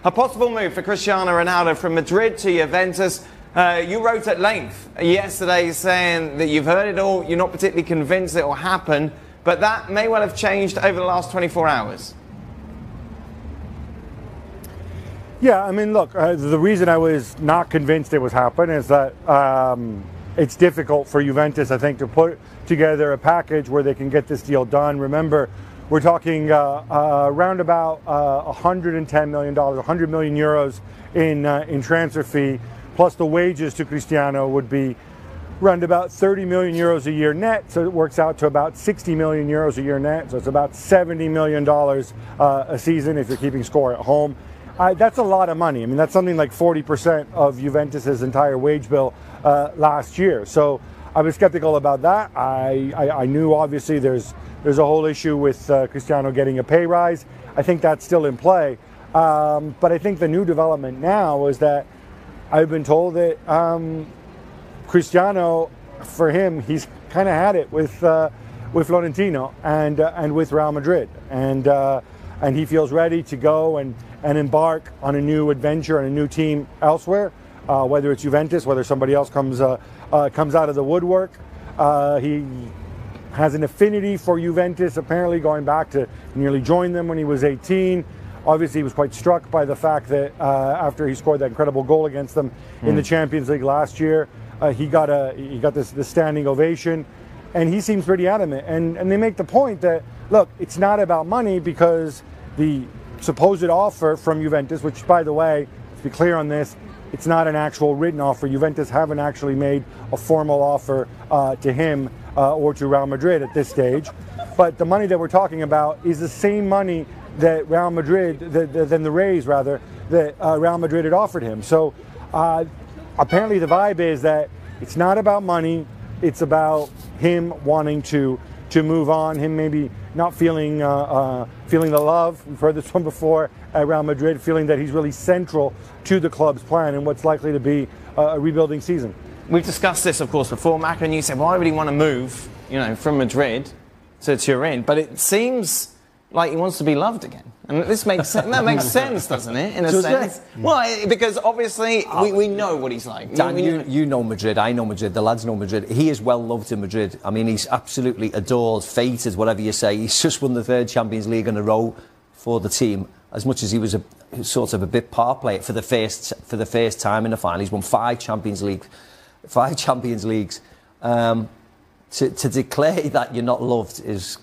A possible move for Cristiano Ronaldo from Madrid to Juventus. You wrote at length yesterday saying that you've heard it all, you're not particularly convinced it will happen, but that may well have changed over the last 24 hours. Yeah, I mean, look, the reason I was not convinced it was happening is that it's difficult for Juventus, I think, to put together a package where they can get this deal done. Remember, we're talking around about $110 million, 100 million euros in transfer fee, plus the wages to Cristiano would be around about 30 million euros a year net, so it works out to about 60 million euros a year net, so it's about $70 million a season if you're keeping score at home. That's a lot of money. I mean, that's something like 40% of Juventus's entire wage bill last year. So I was skeptical about that. I knew obviously there's a whole issue with Cristiano getting a pay rise. I think that's still in play. But I think the new development now is that I've been told that Cristiano, for him, he's kind of had it with Florentino and with Real Madrid, and he feels ready to go and embark on a new adventure and a new team elsewhere, whether it's Juventus, whether somebody else comes out of the woodwork. He has an affinity for Juventus, apparently going back to nearly join them when he was 18. Obviously, he was quite struck by the fact that after he scored that incredible goal against them in the Champions League last year, he got this standing ovation, and he seems pretty adamant. And they make the point that, look, it's not about money, because the supposed offer from Juventus, which, by the way, to be clear on this, it's not an actual written offer. Juventus haven't actually made a formal offer to him or to Real Madrid at this stage. But the money that we're talking about is the same money that Real Madrid, than the raise rather, that Real Madrid had offered him. So apparently the vibe is that it's not about money, it's about him wanting to move on, him maybe not feeling feeling the love, we've heard this one before, at Real Madrid, feeling that he's really central to the club's plan and what's likely to be a rebuilding season. We've discussed this, of course, before, Mac, and you said, why would he want to move, from Madrid to Turin? But it seems like he wants to be loved again. And this makes sense. That makes sense, doesn't it? In a sense. Well, because obviously we know what he's like. Dan, you know Madrid. I know Madrid. The lads know Madrid. He is well loved in Madrid. I mean, he's absolutely adored, feted, whatever you say. He's just won the 3rd Champions League in a row for the team. As much as he was sort of a bit part player for the first time in the final, he's won 5 Champions Leagues. To declare that you're not loved is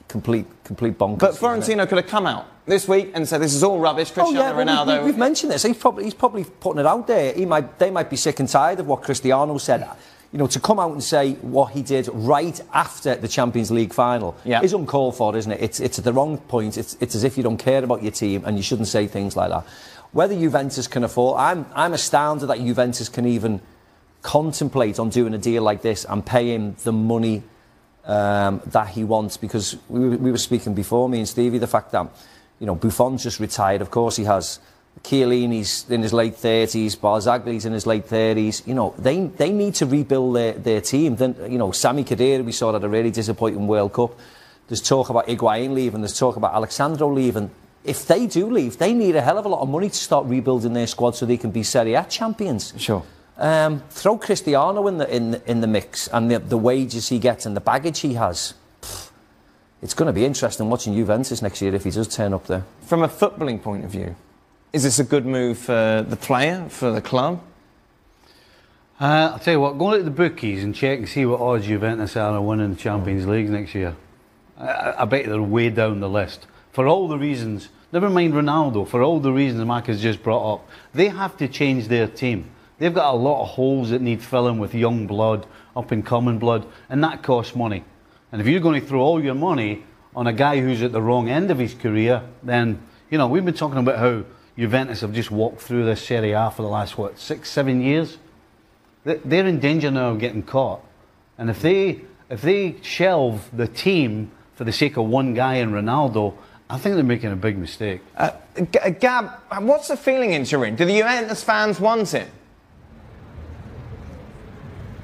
complete bonkers. But Florentino could have come out this week and said this is all rubbish. Cristiano Ronaldo. We've mentioned this. He's probably putting it out there. They might be sick and tired of what Cristiano said. To come out and say what he did right after the Champions League final is uncalled for, isn't it? It's at the wrong point. It's as if you don't care about your team, and you shouldn't say things like that. Whether Juventus can afford, I'm astounded that Juventus can even contemplate on doing a deal like this and pay him the money that he wants, because we were speaking before, me and Stevie, the fact that Buffon's just retired. Of course he has. Chiellini's in his late 30s, Barzagli's in his late 30s. They need to rebuild their team. Then Sami Khedira, we saw at a really disappointing World Cup. There's talk about Higuain leaving. There's talk about Alexandro leaving. If they do leave, they need a hell of a lot of money to start rebuilding their squad so they can be Serie A champions. Sure. Throw Cristiano in the mix, and the wages he gets and the baggage he has. It's going to be interesting watching Juventus next year if he does turn up there. From a footballing point of view, is this a good move for the player, for the club? I'll tell you what, go to the bookies and check and see what odds Juventus are on winning the Champions League next year. I bet they're way down the list. For all the reasons, never mind Ronaldo, for all the reasons Mark has just brought up, they have to change their team. They've got a lot of holes that need filling with young blood, up-and-coming blood, and that costs money. And if you're going to throw all your money on a guy who's at the wrong end of his career, then, we've been talking about how Juventus have just walked through this Serie A for the last, 6, 7 years? They're in danger now of getting caught. And if they shelve the team for the sake of one guy in Ronaldo, I think they're making a big mistake. Gab, what's the feeling in Turin? Do the Juventus fans want it?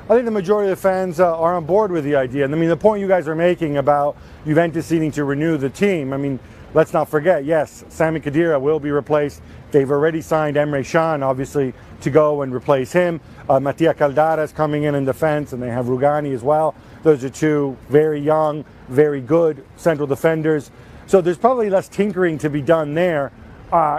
I think the majority of the fans are on board with the idea. And I mean, the point you guys are making about Juventus needing to renew the team, I mean, let's not forget, yes, Sami Khedira will be replaced. They've already signed Emre Can, obviously, to go and replace him. Mattia Caldara is coming in defense, and they have Rugani as well. Those are two very young, very good central defenders. So there's probably less tinkering to be done there.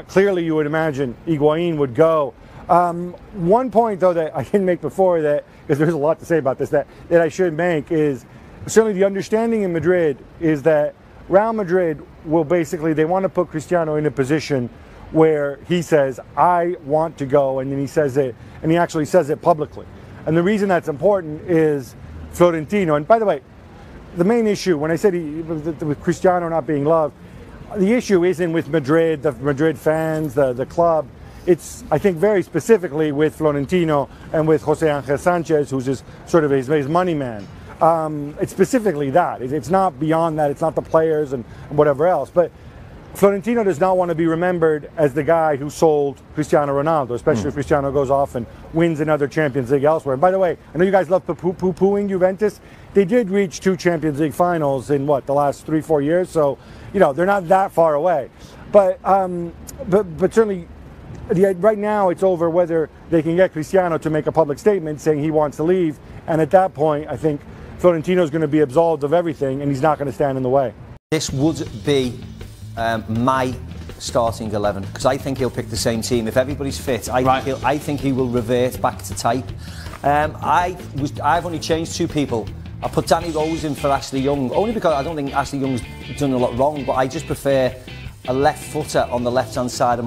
Clearly, you would imagine Higuain would go. One point, though, that I didn't make before, that because there's a lot to say about this, that I should make is certainly the understanding in Madrid is that Real Madrid will basically, they want to put Cristiano in a position where he says, I want to go, and then he says it, and he actually says it publicly. And the reason that's important is Florentino, and by the way, the main issue, when I said with Cristiano not being loved, the issue isn't with Madrid, the Madrid fans, the club. It's, I think, very specifically with Florentino and with Jose Angel Sanchez, who's his money man. It's specifically that. It's not beyond that. It's not the players and whatever else. But Florentino does not want to be remembered as the guy who sold Cristiano Ronaldo, especially if Cristiano goes off and wins another Champions League elsewhere. And by the way, I know you guys love poo-pooing Juventus. They did reach 2 Champions League finals in, the last 3-4 years? So, they're not that far away. But certainly, right now it's over whether they can get Cristiano to make a public statement saying he wants to leave. And at that point, I think Florentino's going to be absolved of everything, and he's not going to stand in the way. This would be my starting 11, because I think he'll pick the same team if everybody's fit. I think he will revert back to type. I've only changed 2 people. I put Danny Rose in for Ashley Young, only because I don't think Ashley Young's done a lot wrong, but I just prefer a left footer on the left hand side of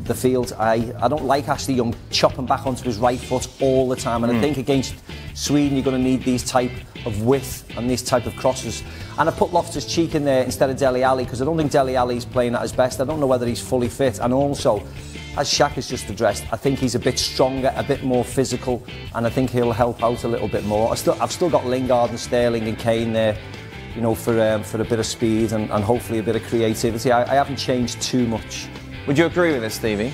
the field. I don't like Ashley Young chopping back onto his right foot all the time, and I think against Sweden you're going to need these type of width and these type of crosses. And I put Loftus-Cheek in there instead of Dele Alli, because I don't think Dele Alli's playing at his best. I don't know whether he's fully fit, and also, as Shaq has just addressed, I think he's a bit stronger, a bit more physical, and I think he'll help out a little bit more. I've still got Lingard and Sterling and Kane there, for a bit of speed and hopefully a bit of creativity. I haven't changed too much. Would you agree with this, Stevie?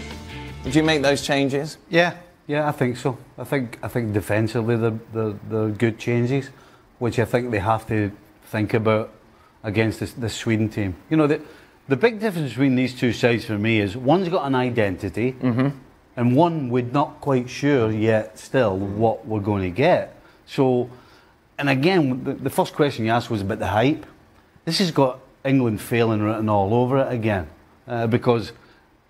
Would you make those changes? Yeah, I think so. I think defensively they're good changes, which I think they have to think about against the Sweden team. The big difference between these 2 sides for me is one's got an identity, and one we're not quite sure yet still what we're going to get. So, and again, the first question you asked was about the hype. This has got England failing written all over it again, because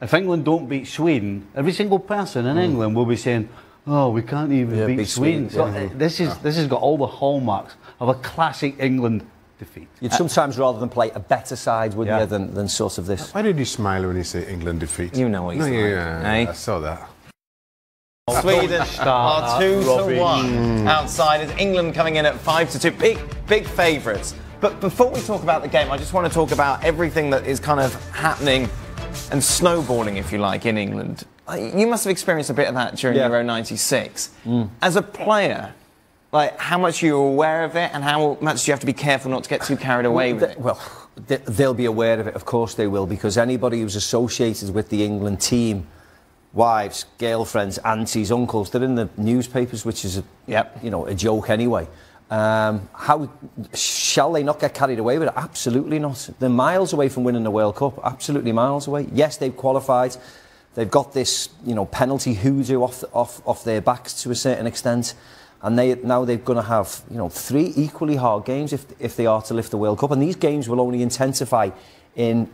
if England don't beat Sweden, every single person in England will be saying, "Oh, we can't even beat Sweden." So this has got all the hallmarks of a classic England defeat. You'd sometimes rather than play a better side, wouldn't you, than sort of this. Why did you smile when you say England defeat? You know what he's like. Yeah, I saw that. Sweden are 2-1 outsiders. England coming in at 5-2. Big favourites. But before we talk about the game, I just want to talk about everything that is kind of happening and snowballing, if you like, in England. You must have experienced a bit of that during Euro '96. As a player, how much are you aware of it, and how much do you have to be careful not to get too carried away with it? Well, they'll be aware of it, of course they will, because anybody who's associated with the England team, wives, girlfriends, aunties, uncles, they're in the newspapers, which is a joke anyway. How shall they not get carried away with it? Absolutely not. They're miles away from winning the World Cup, absolutely miles away. Yes, they've qualified. They've got this, penalty hoodoo off their backs to a certain extent. And now they're going to have, 3 equally hard games if they are to lift the World Cup. And these games will only intensify in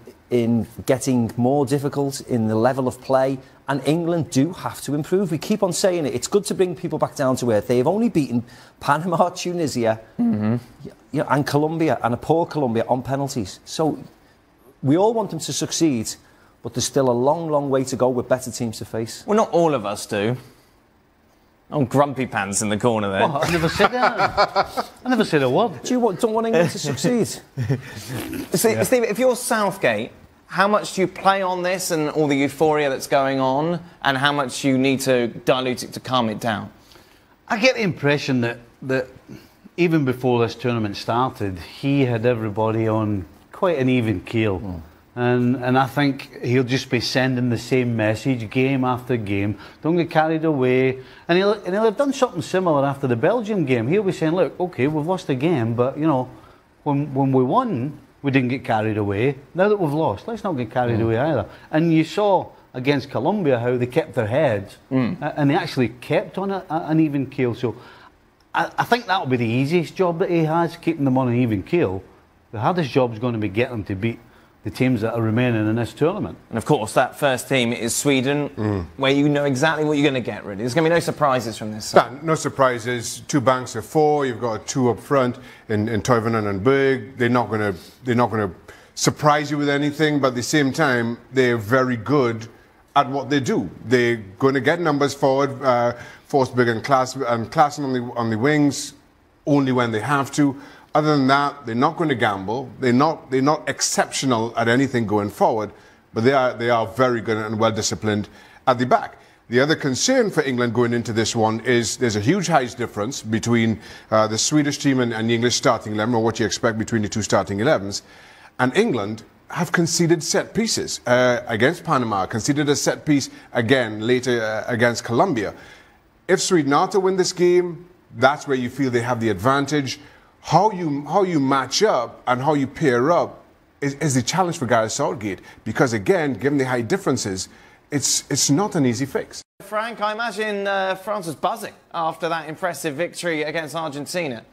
getting more difficult in the level of play. And England do have to improve. We keep on saying it. It's good to bring people back down to earth. They've only beaten Panama, Tunisia, and Colombia, and a poor Colombia on penalties. So we all want them to succeed, but there's still a long, long way to go with better teams to face. Well, not all of us do. Oh, grumpy pants in the corner there. Well, I never said that. I never said a word. Don't want England to succeed? Steve, if you're Southgate, how much do you play on this and all the euphoria that's going on, and how much you need to dilute it to calm it down? I get the impression that even before this tournament started, he had everybody on quite an even keel. And I think he'll just be sending the same message game after game. Don't get carried away. And he'll have done something similar after the Belgium game. He'll be saying, look, OK, we've lost the game, but, when we won, we didn't get carried away. Now that we've lost, let's not get carried away either. And you saw against Colombia how they kept their heads, and they actually kept on an even keel. So I think that'll be the easiest job that he has, keeping them on an even keel. The hardest job is going to be getting them to beat the teams that are remaining in this tournament. And of course, that first team is Sweden, where you know exactly what you're going to get, really. There's going to be no surprises from this side. No surprises. 2 banks of 4. You've got 2 up front in Toivonen and Berg. They're not going to surprise you with anything, but at the same time, they're very good at what they do. They're going to get numbers forward, Forsberg and Klaassen on the wings, only when they have to. Other than that, they're not going to gamble. They're not exceptional at anything going forward, but they are very good and well disciplined at the back. The other concern for England going into this one is there's a huge height difference between the Swedish team and the English starting 11, or what you expect between the 2 starting 11s. And England have conceded set pieces against Panama, conceded a set piece again later against Colombia. If Sweden are to win this game, that's where you feel they have the advantage. How you match up and how you pair up is the challenge for Gareth Southgate, because again, given the high differences, it's not an easy fix. Frank, I imagine France was buzzing after that impressive victory against Argentina.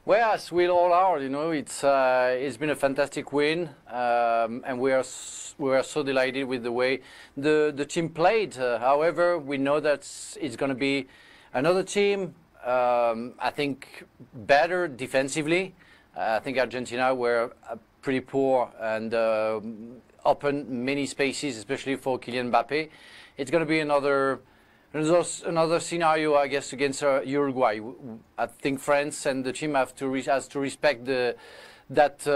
Well, as we all are, you know, it's been a fantastic win, and we are so delighted with the way the team played. However, we know that it's going to be another team. I think better defensively. I think Argentina were pretty poor and opened many spaces, especially for Kylian Mbappe. It's going to be another scenario, I guess, against Uruguay. I think France and the team has to respect that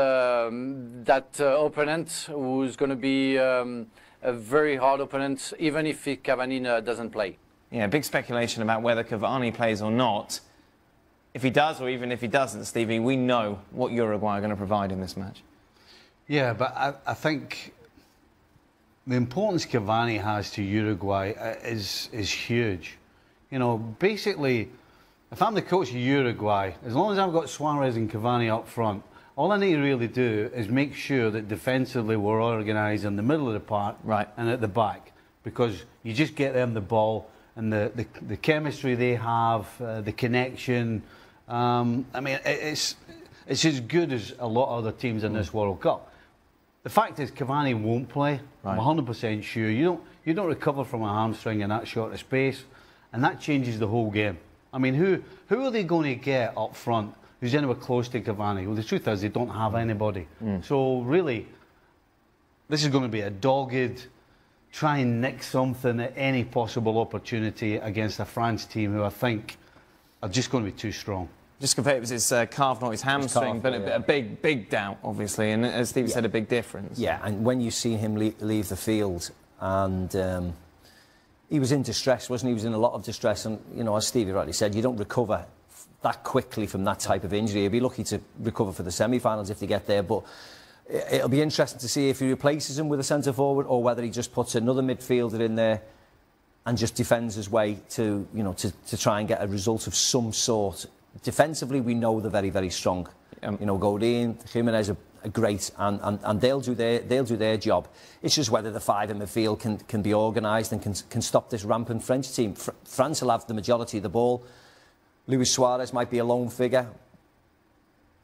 opponent, who's going to be a very hard opponent, even if Cavani doesn't play. Yeah, big speculation about whether Cavani plays or not. If he does, or even if he doesn't, Stevie, we know what Uruguay are going to provide in this match. Yeah, but I think the importance Cavani has to Uruguay is huge. You know, basically, if I'm the coach of Uruguay, as long as I've got Suarez and Cavani up front, all I need to really do is make sure that defensively we're organised in the middle of the park and at the back, because you just get them the ball. And the chemistry they have, the connection, I mean, it's as good as a lot of other teams in this World Cup. The fact is, Cavani won't play. I'm 100% sure. You don't recover from a hamstring in that short of space, and that changes the whole game. I mean, who are they going to get up front who's anywhere close to Cavani? Well, the truth is, they don't have anybody. So really, this is going to be a dogged, try and nick something at any possible opportunity against a France team who I think are just going to be too strong. Just compare it was his calf, not his hamstring, but a big doubt, obviously, and as Steve said, a big difference. Yeah, and when you see him leave the field, and he was in distress, wasn't he? He was in a lot of distress, and, you know, as Stevie rightly said, you don't recover that quickly from that type of injury. He'll be lucky to recover for the semi-finals if they get there, but it'll be interesting to see if he replaces him with a centre-forward or whether he just puts another midfielder in there and just defends his way to, you know, to try and get a result of some sort. Defensively, we know they're very, very strong. You know, Godin, Jimenez are great, and they'll do their job. It's just whether the 5 in midfield can be organised and can stop this rampant French team. France will have the majority of the ball. Luis Suarez might be a lone figure.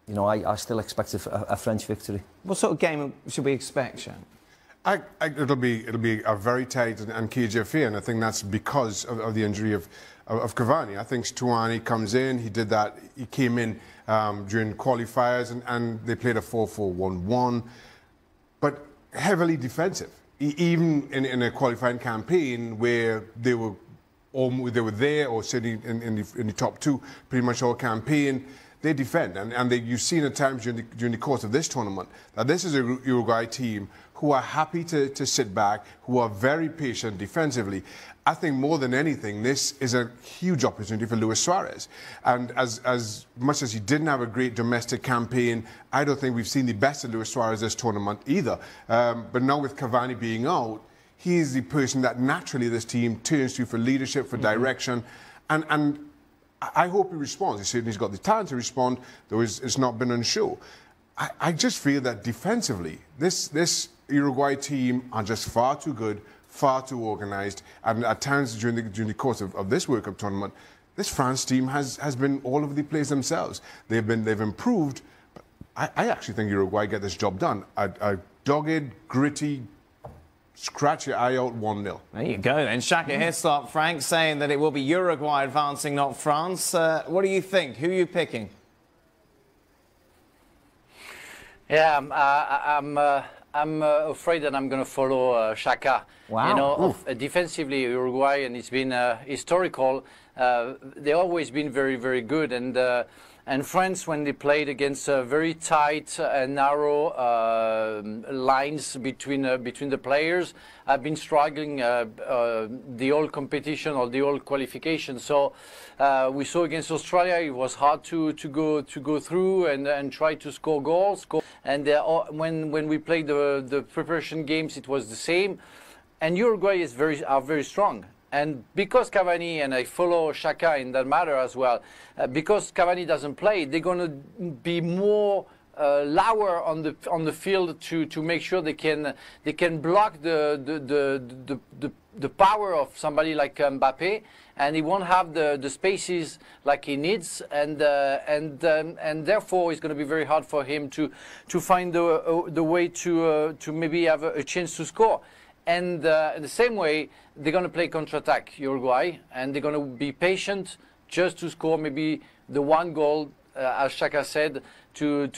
You know, I still expect a French victory. What sort of game should we expect, Sean? It'll be a very tight and cagey affair, and I think that's because of the injury of Cavani. I think Stuani comes in. He did that. He came in during qualifiers, and they played a 4-4-1-1, but heavily defensive. Even in a qualifying campaign where they were there or sitting in the top 2 pretty much all campaign. They defend, and you've seen at times during the course of this tournament that this is a Uruguay team who are happy to sit back, who are very patient defensively. I think more than anything, this is a huge opportunity for Luis Suarez. And as much as he didn't have a great domestic campaign, I don't think we've seen the best of Luis Suarez this tournament either. But now with Cavani being out, he is the person that naturally this team turns to for leadership, for direction, and I hope he responds. He certainly has got the talent to respond, though it's not been on show. I just feel that defensively, this Uruguay team are just far too good, far too organised, and at times during the course of this World Cup tournament, this France team has been all over the place themselves. They've improved. But I actually think Uruguay get this job done. A dogged, gritty, scratch your eye out 1-0. There you go then. Shaka Hislop, Frank, saying that it will be Uruguay advancing, not France. What do you think? Who are you picking? Yeah, I'm afraid that I'm going to follow Shaka. Wow. You know, defensively, Uruguay, and it's been historical. They've always been very, very good. And France, when they played against very tight and narrow lines between the players, have been struggling the whole competition or the whole qualification. So we saw against Australia, it was hard to go through and try to score goals. And when we played the preparation games, it was the same. And Uruguay are very strong. And because Cavani, and I follow Xhaka in that matter as well, because Cavani doesn't play, they're going to be more lower on the field to make sure they can block the power of somebody like Mbappe, and he won't have the spaces like he needs, and therefore it's going to be very hard for him to find the way to maybe have a chance to score. And in the same way, they're going to play counter-attack, Uruguay, and they're going to be patient just to score maybe the one goal, as Xhaka said, to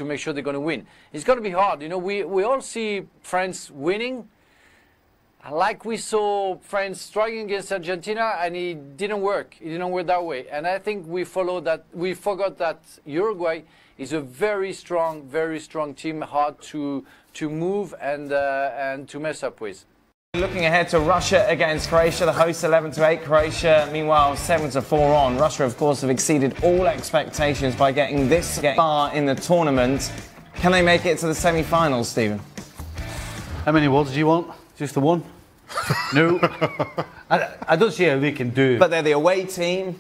make sure they're going to win. It's going to be hard. You know, we all see France winning, like we saw France struggling against Argentina, and it didn't work. It didn't work that way. And I think we forgot that Uruguay is a very strong team, hard to move and to mess up with. Looking ahead to Russia against Croatia, the hosts 11-8, Croatia meanwhile 7-4 on. Russia, of course, have exceeded all expectations by getting this far in the tournament. Can they make it to the semi-finals, Stephen? How many words do you want? Just the one? No. I don't see how they can do. But they're the away team.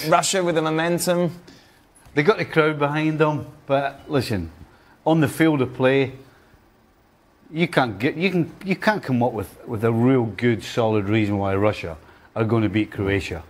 Russia with the momentum. They got the crowd behind them. But listen, on the field of play, you can't come up with a real good, solid reason why Russia are going to beat Croatia.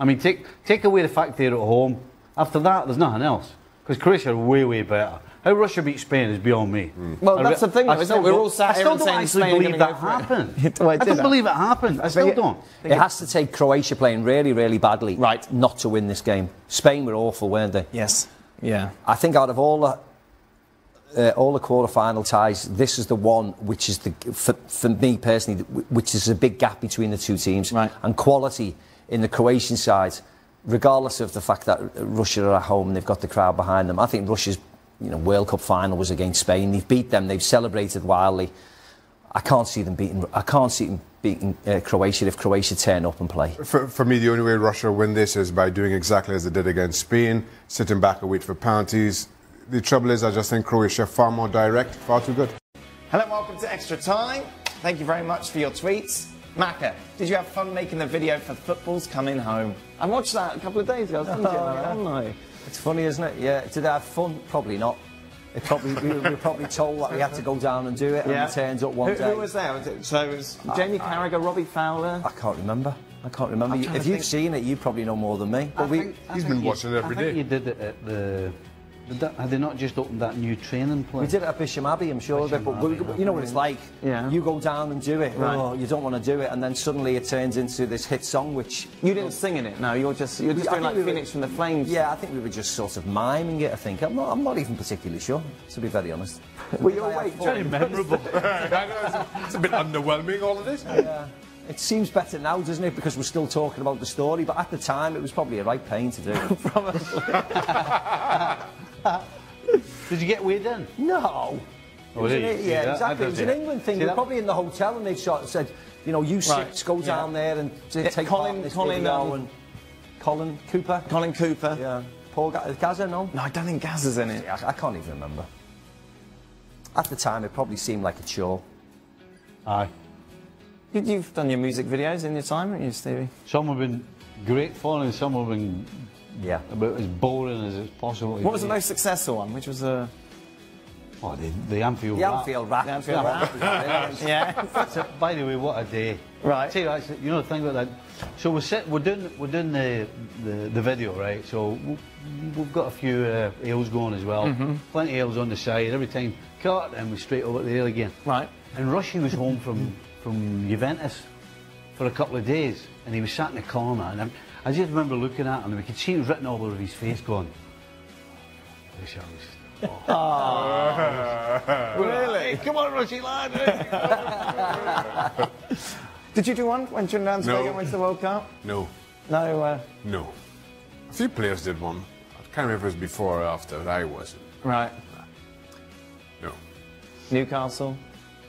I mean, take away the fact they're at home. After that, there's nothing else. Because Croatia are way, way better. How Russia beat Spain is beyond me. Well, that's the thing, though, isn't it? We're all sat here and saying Spain believe that happened. I don't believe it happened. I still don't. It has to take Croatia playing really, really badly not to win this game. Spain were awful, weren't they? Yes. Yeah. I think out of all the quarter-final ties, this is the one which is for me personally, which is a big gap between the two teams. Right. And quality in the Croatian side, regardless of the fact that Russia are at home and they've got the crowd behind them. I think Russia's World Cup final was against Spain. They've beat them. They've celebrated wildly. I can't see them beating Croatia if Croatia turn up and play. For me, the only way Russia win this is by doing exactly as they did against Spain, sitting back and wait for penalties. The trouble is, I just think Croatia far more direct, far too good. Hello and welcome to Extra Time. Thank you very much for your tweets. Maka, did you have fun making the video for Football's Coming Home? I watched that a couple of days ago. I don't know. It's funny, isn't it? Yeah. Did I have fun? Probably not. We were probably told that we had to go down and do it, and it turns up one day. Who was there? So it was Jamie Carragher, Robbie Fowler. I can't remember. If you've seen it, you probably know more than me. But he's been watching it every day. I think you did it at the... Had they not just opened that new training place? We did it at Bisham Abbey, I'm sure of it, but you know what it's like. Yeah. You go down and do it, you don't want to do it, and then suddenly it turns into this hit song, which... You didn't sing in it, no, you're just doing like Phoenix from the Flames. Yeah, I think we were just sort of miming it, I think. I'm not even particularly sure, to be very honest. Were you awake? Very memorable. It's a bit underwhelming, all of this. Yeah. It seems better now, doesn't it, because we're still talking about the story, but at the time it was probably a right pain to do. Probably. Did you get weighed in? No. Yeah, exactly. It was an England thing. We were probably in the hotel and they sort of said, you six go down there and take part in this video. And Colin Cooper. Colin Cooper. Yeah. Paul Gazza, no? No, I don't think Gazza's in it. I can't even remember. At the time, it probably seemed like a chore. Aye. You've done your music videos in your time, haven't you, Stevie? Some have been great fun and some have been about as boring as it's possible. What was the most successful one? Which was a... Oh, the Anfield The rap. Anfield rap. The Anfield rap. Yeah. By the way, what a day! Right. Tell you, actually, you know the thing about that. So we're doing the video, right? So we've got a few ales going as well. Plenty of ales on the side. Every time cut, and we're straight over to the ale again. Right. And Rushy was home from Juventus for a couple of days, and he was sat in the corner, and I just remember looking at him, and we could see it was written all over his face, going, "I wish I was." Really? Hey, come on, Rushy, lad! Did you do one when Trinidad and Tobago went to the World Cup? No. No. No. A few players did one. I can't remember if it was before or after, but I wasn't. Right. No. Newcastle?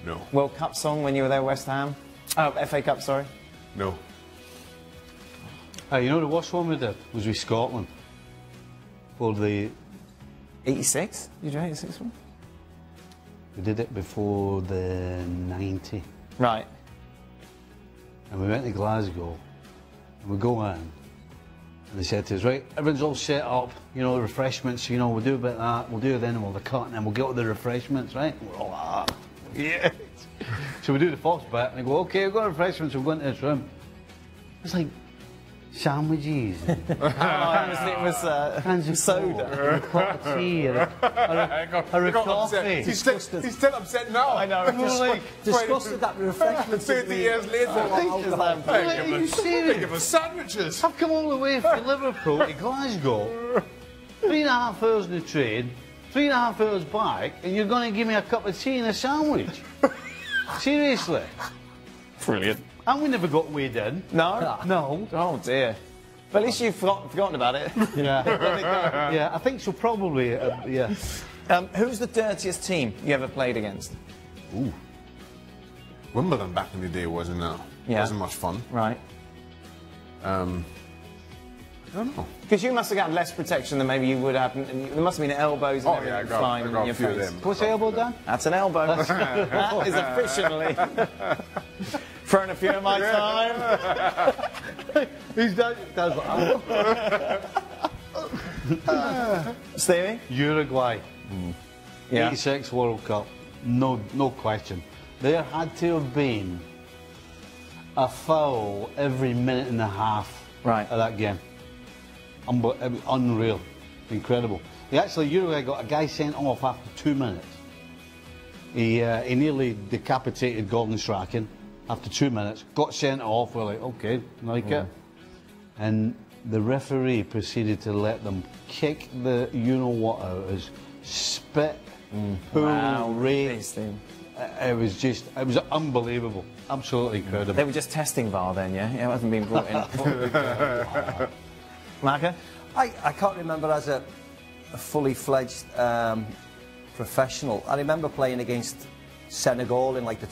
No. World Cup song when you were there, West Ham? Oh, FA Cup, sorry. No. Hey, you know the worst one we did was with Scotland for the 86? You do 86 one? We did it before the 90. Right. And we went to Glasgow, and we go in, and they said to us, right, everyone's all set up, you know, the refreshments, you know, we'll do a bit of that, we'll do it then, and we'll have a cut, and then we'll get all the refreshments, right? And we're all, yeah. So we do the first bit, and they go, okay, we've got refreshments, we'll go into this room. It's like sandwiches, It was cans of soda. Coke, a cup of tea, or a coffee. He's still upset now. I know. Disgusted that refreshment. 30 years later. Are you serious? Think of sandwiches. I've come all the way from Liverpool to Glasgow, 3.5 hours in the train, 3.5 hours back, and you're going to give me a cup of tea and a sandwich? Seriously? Brilliant. And we never got weighed in. No? No. Oh dear. But at least you've forgotten about it. Yeah. Yeah, I think so, probably, yeah. Who's the dirtiest team you ever played against? Ooh. Wimbledon back in the day wasn't wasn't much fun. Right. I don't know. Because you must have gotten less protection than maybe you would have. There must have been elbows and everything flying in your a few of face. them. What's the elbow, Dan? That's an elbow. That is officially thrown a few in my time. He's done Stevie? Uruguay. Yeah. 86 World Cup. No question. There had to have been a foul every minute and a half of that game. It was unreal. Incredible. Uruguay got a guy sent off after 2 minutes. He nearly decapitated Gordon Strachan after 2 minutes. Got sent off. We're like, okay, like it. And the referee proceeded to let them kick the you-know-what out as spit, pool, race. It was unbelievable. Absolutely incredible. They were just testing VAR then, yeah? It hasn't been brought in. Marca? I can't remember as a fully fledged professional. I remember playing against Senegal in like the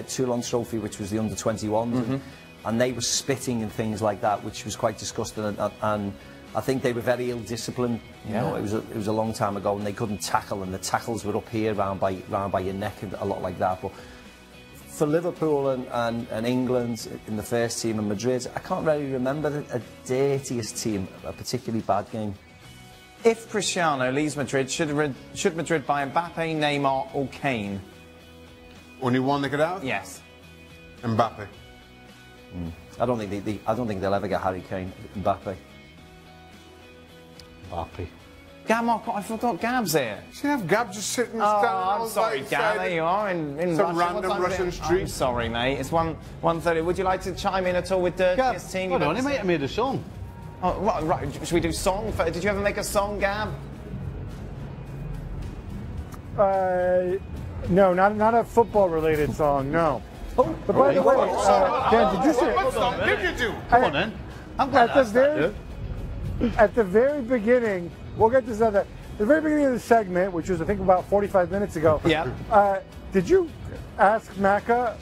Toulon Trophy, which was the under-21s, and they were spitting and things like that, which was quite disgusting. And I think they were very ill-disciplined. You know, it was a long time ago, and they couldn't tackle, and the tackles were up here, round by your neck, and a lot like that. But for Liverpool and England in the first team and Madrid, I can't really remember a dirtiest team, a particularly bad game. If Cristiano leaves Madrid, should Madrid buy Mbappe, Neymar, or Kane? Only one they could have? Yes. Mbappe. I don't think they'll ever get Harry Kane. Mbappe. Gab, I forgot Gab's here. You have Gab just sitting Oh, down. I'm sorry, Gab. There you are in some Russia. random Russian street. I'm sorry, mate. It's 1:30. Would you like to chime in at all with dirtiest team? Hold on, he might have made a song. Oh, right. Should we do song? Did you ever make a song, Gab? No, not a football-related song. No. But by the way, Dan, did you say? What song did you do? Come on then. I'm glad at the very beginning, we'll get this other. The very beginning of the segment, which was I think about 45 minutes ago. Yeah. Did you ask Macca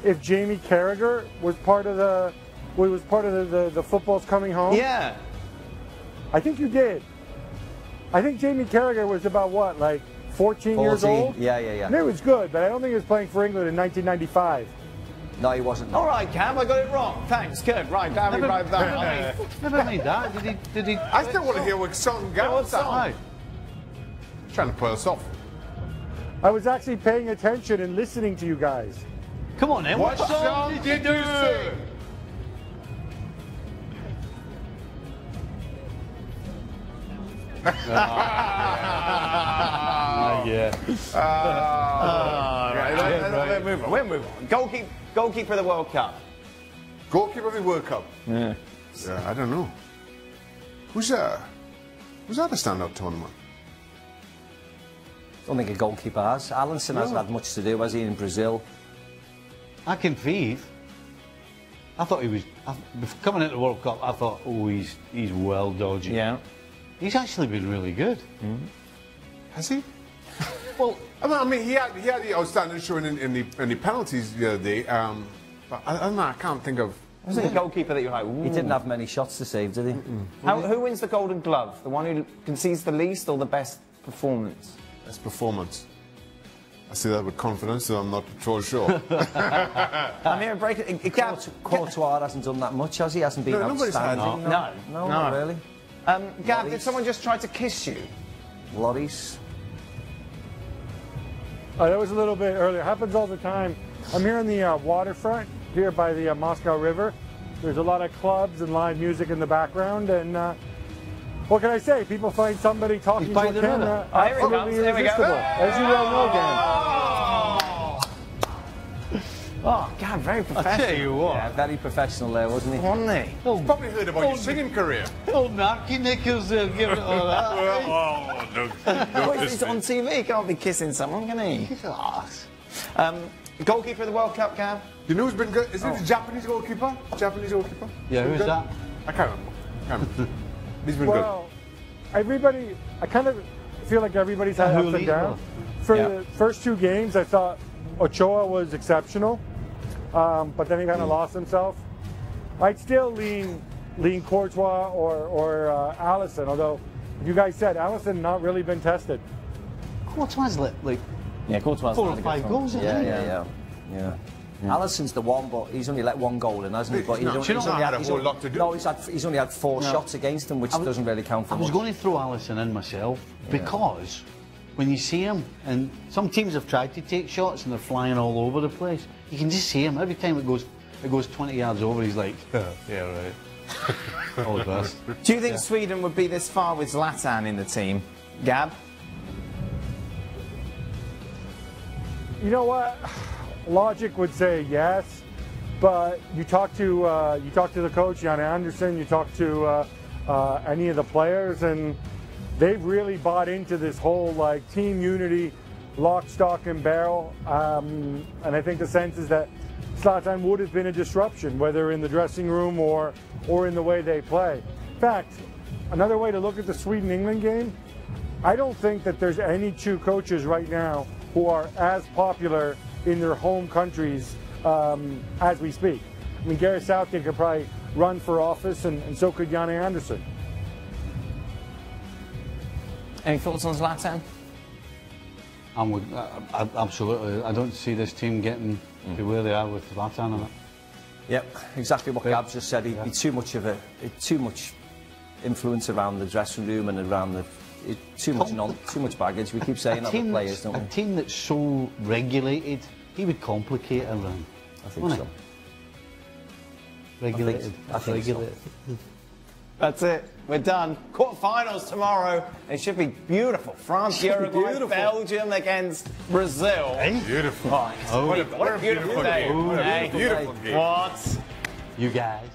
if Jamie Carragher was part of the football's coming home? Yeah. I think you did. I think Jamie Carragher was about what, like 14 years old? Yeah. And it was good, but I don't think he was playing for England in 1995. No, he wasn't. All right, Cam, I got it wrong. Thanks, good. Right, Barry, right back. Never mind that. Did he? I still want to hear what song Gav sang. Trying to put us off. I was actually paying attention and listening to you guys. Come on, then. What song did you sing? Yeah. We'll move on. Goalkeeper of the World Cup. Goalkeeper of the World Cup. Yeah. I don't know. Who's that a standout tournament? I don't think a goalkeeper has. Alisson hasn't had much to do, has he, in Brazil? I can Akinfeev. I thought he was coming into the World Cup. I thought, oh, he's well dodgy. Yeah. He's actually been really good. Has he? Well, I mean, he had the outstanding showing in the penalties the other day. But I don't know. I can't think of. Was it a goalkeeper that you're like? Ooh. He didn't have many shots to save, did he? Who wins the Golden Glove? The one who concedes the least or the best performance? Best performance. I say that with confidence, so I'm not at all sure. I'm here to break it. Courtois hasn't done that much, has he? Hasn't been outstanding. No, not really. Gav, did someone just try to kiss you? Lloris. That was a little bit earlier. Happens all the time. I'm here on the waterfront, here by the Moscow River. There's a lot of clubs and live music in the background, and what can I say? People find somebody talking to a camera absolutely irresistible. As you well know, Dan. Oh, God, very professional. I tell you what. Yeah, very professional there, wasn't he? Wasn't he? He's probably heard about your singing career. Old Narky Nickels there, give it all that. Well, he's on TV. He can't be kissing someone, can he? Goalkeeper of the World Cup, Gav? You know who's been good? Is it the Japanese goalkeeper? Yeah, who's that? I can't remember. He's been well, everybody, I kind of feel like everybody's had ups and downs. For the first two games, I thought Ochoa was exceptional, but then he kind of lost himself. I'd still lean Courtois or Alisson, although you guys said Alisson not really been tested. Courtois like Courtois 4 or 5 goals. Yeah. Alisson's the one, but he's only let one goal in, hasn't he? But he's only had 4 shots against him, which doesn't really count for much. I was going to throw Alisson in myself because when you see him, and some teams have tried to take shots and they're flying all over the place, you can just see him every time it goes 20 yards over. He's like, yeah, right. All the best. Do you think Sweden would be this far with Zlatan in the team, Gab? You know what? Logic would say yes, but you talk to the coach, Jan Anderson, you talk to any of the players, and they've really bought into this whole like team unity, lock, stock, and barrel. And I think the sense is that Zlatan would have been a disruption, whether in the dressing room or in the way they play. In fact, another way to look at the Sweden-England game, I don't think that there's any two coaches right now who are as popular in their home countries as we speak. I mean, Gareth Southgate could probably run for office, and so could Jan Anderson. Any thoughts on Zlatan? Absolutely. I don't see this team getting to where they are with Zlatan on it. Yep, exactly what Gab's just said. He's too much influence around the dressing room and around too much baggage. We keep saying that with players, don't we? A team that's so regulated, he would complicate everything. I think so. Regulated. I think so. That's it. We're done. Quarterfinals tomorrow. It should be beautiful. France, Uruguay, Belgium against Brazil. Beautiful. Right. Oh, what a beautiful day. Beautiful game. What? You guys.